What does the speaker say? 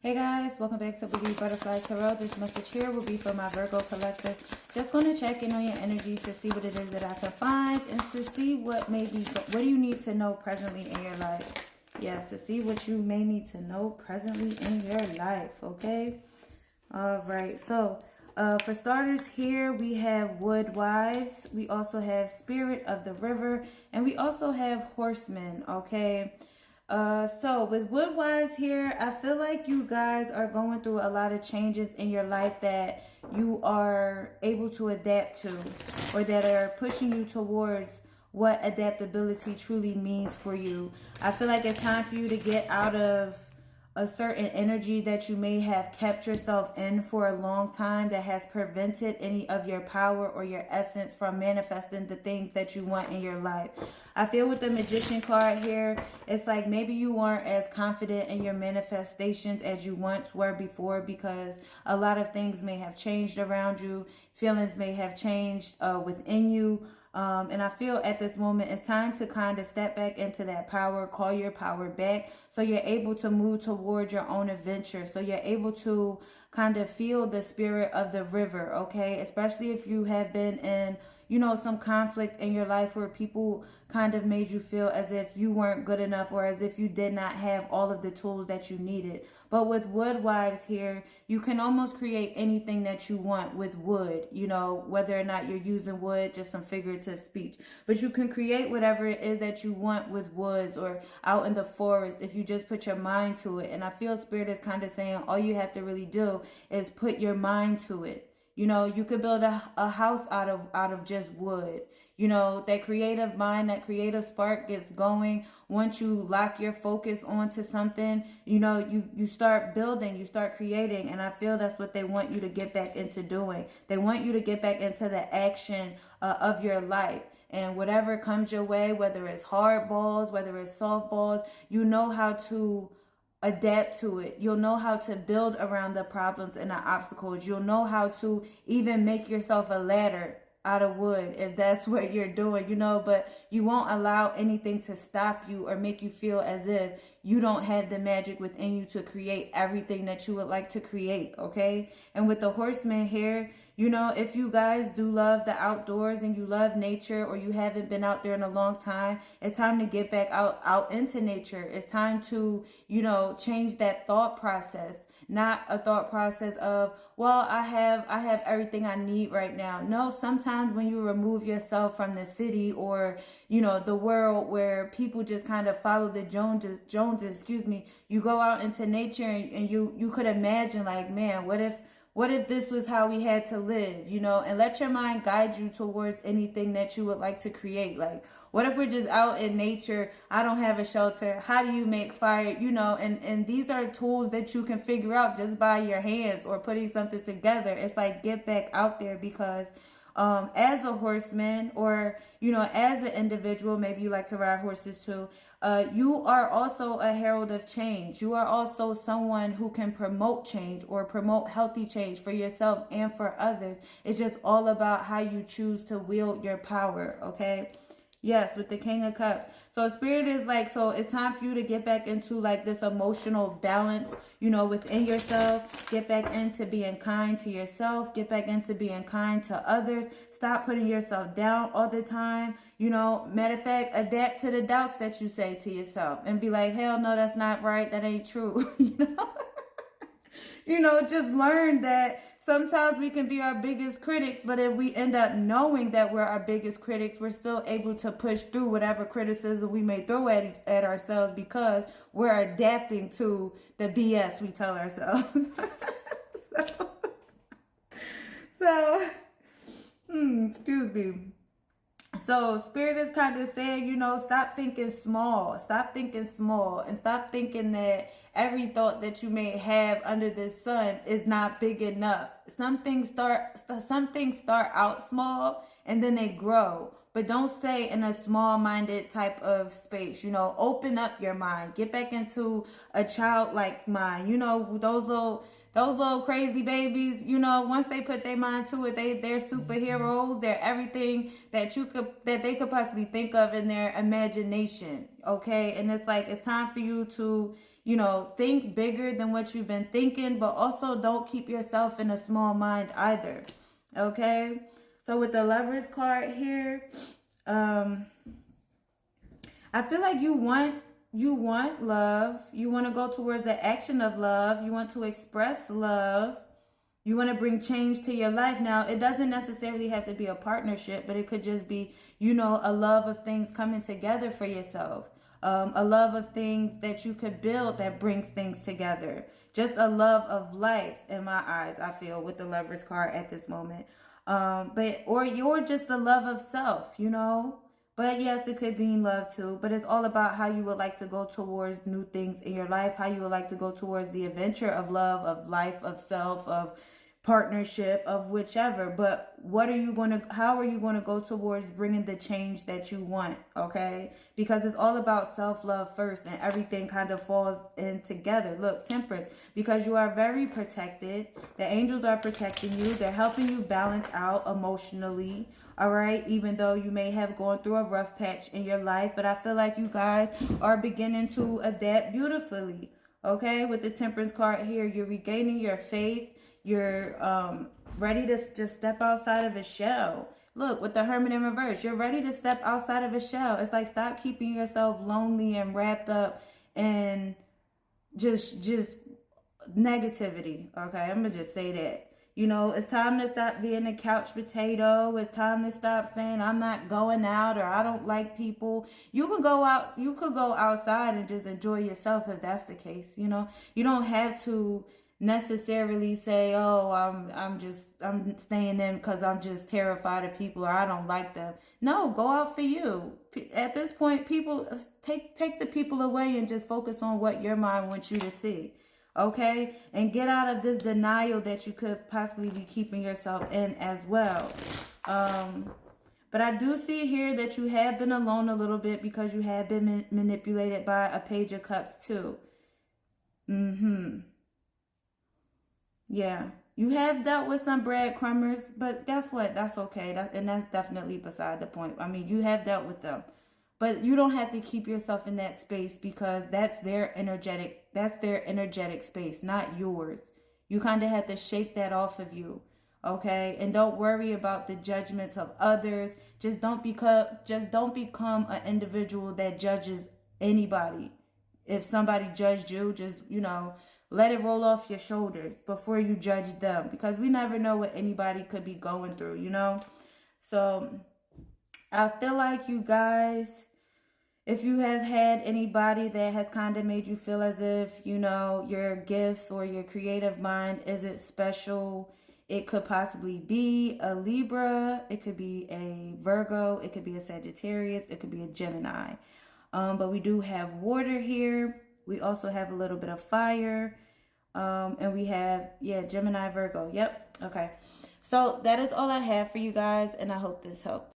Hey guys, welcome back to Believe Butterfly Tarot. This message here will be for my Virgo collective. Just going to check in on your energy to see what it is that I can find and to see what do you need to know presently in your life. Yes, to see what you may need to know presently in your life, okay? All right, so for starters here, we have Wood Wives. We also have Spirit of the River, and we also have Horsemen, okay? So with Woodwise here, I feel like you guys are going through a lot of changes in your life that you are able to adapt to, or that are pushing you towards what adaptability truly means for you. I feel like it's time for you to get out of a certain energy that you may have kept yourself in for a long time that has prevented any of your power or your essence from manifesting the things that you want in your life. I feel with the Magician card here, it's like maybe you weren't as confident in your manifestations as you once were before, because a lot of things may have changed around you. Feelings may have changed within you. And I feel at this moment it's time to kind of step back into that power, call your power back, so you're able to move toward your own adventure. So you're able to kind of feel the spirit of the river, okay? Especially if you have been in, some conflict in your life where people kind of made you feel as if you weren't good enough or as if you did not have all of the tools that you needed. But with Wood Wives here, you can almost create anything that you want with wood, whether or not you're using wood, just some figurative speech. But you can create whatever it is that you want with woods or out in the forest if you just put your mind to it. And I feel Spirit is kind of saying all you have to really do is put your mind to it. You could build a house out of just wood. That creative mind, that creative spark gets going once you lock your focus onto something. You start building, you start creating, and I feel that's what they want you to get back into doing. They want you to get back into the action of your life. And whatever comes your way, whether it's hard balls, whether it's soft balls, you know how to adapt to it. You'll know how to build around the problems and the obstacles. You'll know how to even make yourself a ladder out of wood if that's what you're doing, but you won't allow anything to stop you or make you feel as if you don't have the magic within you to create everything that you would like to create, okay? And with the Horseman here, if you guys do love the outdoors and you love nature, or you haven't been out there in a long time, it's time to get back out into nature. It's time to, change that thought process. Not a thought process of, well, I have everything I need right now. No, sometimes when you remove yourself from the city or, the world where people just kind of follow the Joneses, you go out into nature and you could imagine, like, man, what if this was how we had to live, and let your mind guide you towards anything that you would like to create. Like, what if we're just out in nature? I don't have a shelter. How do you make fire? And these are tools that you can figure out just by your hands or putting something together. It's like, get back out there, because as a horseman, or as an individual, maybe you like to ride horses too, you are also a herald of change. You are also someone who can promote change or promote healthy change for yourself and for others. It's just all about how you choose to wield your power, okay? Yes, with the King of Cups. So Spirit is like, so it's time for you to get back into like this emotional balance, within yourself. Get back into being kind to yourself. Get back into being kind to others. Stop putting yourself down all the time. Matter of fact, adapt to the doubts that you say to yourself and be like, hell no, that's not right. That ain't true. Just learn that sometimes we can be our biggest critics, but if we end up knowing that we're our biggest critics, we're still able to push through whatever criticism we may throw at ourselves, because we're adapting to the BS we tell ourselves. so excuse me. So Spirit is kind of saying, stop thinking small. Stop thinking small, and stop thinking that every thought that you may have under the sun is not big enough. Some things start out small and then they grow. But don't stay in a small-minded type of space. Open up your mind. Get back into a childlike mind. Those little crazy babies, once they put their mind to it, they're superheroes. They're everything that they could possibly think of in their imagination. Okay. And it's like, it's time for you to, you know, think bigger than what you've been thinking, but also don't keep yourself in a small mind either. Okay? So with the Lovers card here, I feel like you want love. You want to go towards the action of love. You want to express love. You want to bring change to your life. Now, it doesn't necessarily have to be a partnership, but it could just be, you know, a love of things coming together for yourself. A love of things that you could build that brings things together. Just a love of life, in my eyes, I feel, with the Lovers card at this moment. Or you're just the love of self, you know. But yes, it could mean love too. But it's all about how you would like to go towards new things in your life, how you would like to go towards the adventure of love, of life, of self, of partnership, of whichever. But how are you going to go towards bringing the change that you want? Okay, because it's all about self-love first, and everything kind of falls in together. Look, Temperance, because you are very protected. The angels are protecting you. They're helping you balance out emotionally. All right, even though you may have gone through a rough patch in your life, but I feel like you guys are beginning to adapt beautifully. Okay, with the Temperance card here, you're regaining your faith. You're ready to just step outside of a shell. Look, with the Hermit in reverse, you're ready to step outside of a shell. It's like, stop keeping yourself lonely and wrapped up in just negativity. Okay, I'm gonna just say that. You know, it's time to stop being a couch potato. It's time to stop saying I'm not going out or I don't like people. You could go outside and just enjoy yourself if that's the case. You know, you don't have to necessarily say, oh, I'm staying in because I'm just terrified of people or I don't like them. No, go out for you. At this point, people take the people away and just focus on what your mind wants you to see. Okay, and get out of this denial that you could possibly be keeping yourself in as well. But I do see here that you have been alone a little bit because you have been manipulated by a Page of Cups too. Yeah, you have dealt with some breadcrumbers, but guess what? That's okay. And that's definitely beside the point. I mean, you have dealt with them, but you don't have to keep yourself in that space because that's their energetic space, not yours. You kind of have to shake that off of you, okay? And don't worry about the judgments of others. Just don't become an individual that judges anybody. If somebody judged you, just, you know, let it roll off your shoulders before you judge them, because we never know what anybody could be going through, you know? So I feel like you guys, if you have had anybody that has kind of made you feel as if, you know, your gifts or your creative mind isn't special, it could possibly be a Libra, it could be a Virgo, it could be a Sagittarius, it could be a Gemini. But we do have water here. We also have a little bit of fire. And we have, Gemini, Virgo. Yep. Okay. So that is all I have for you guys. And I hope this helped.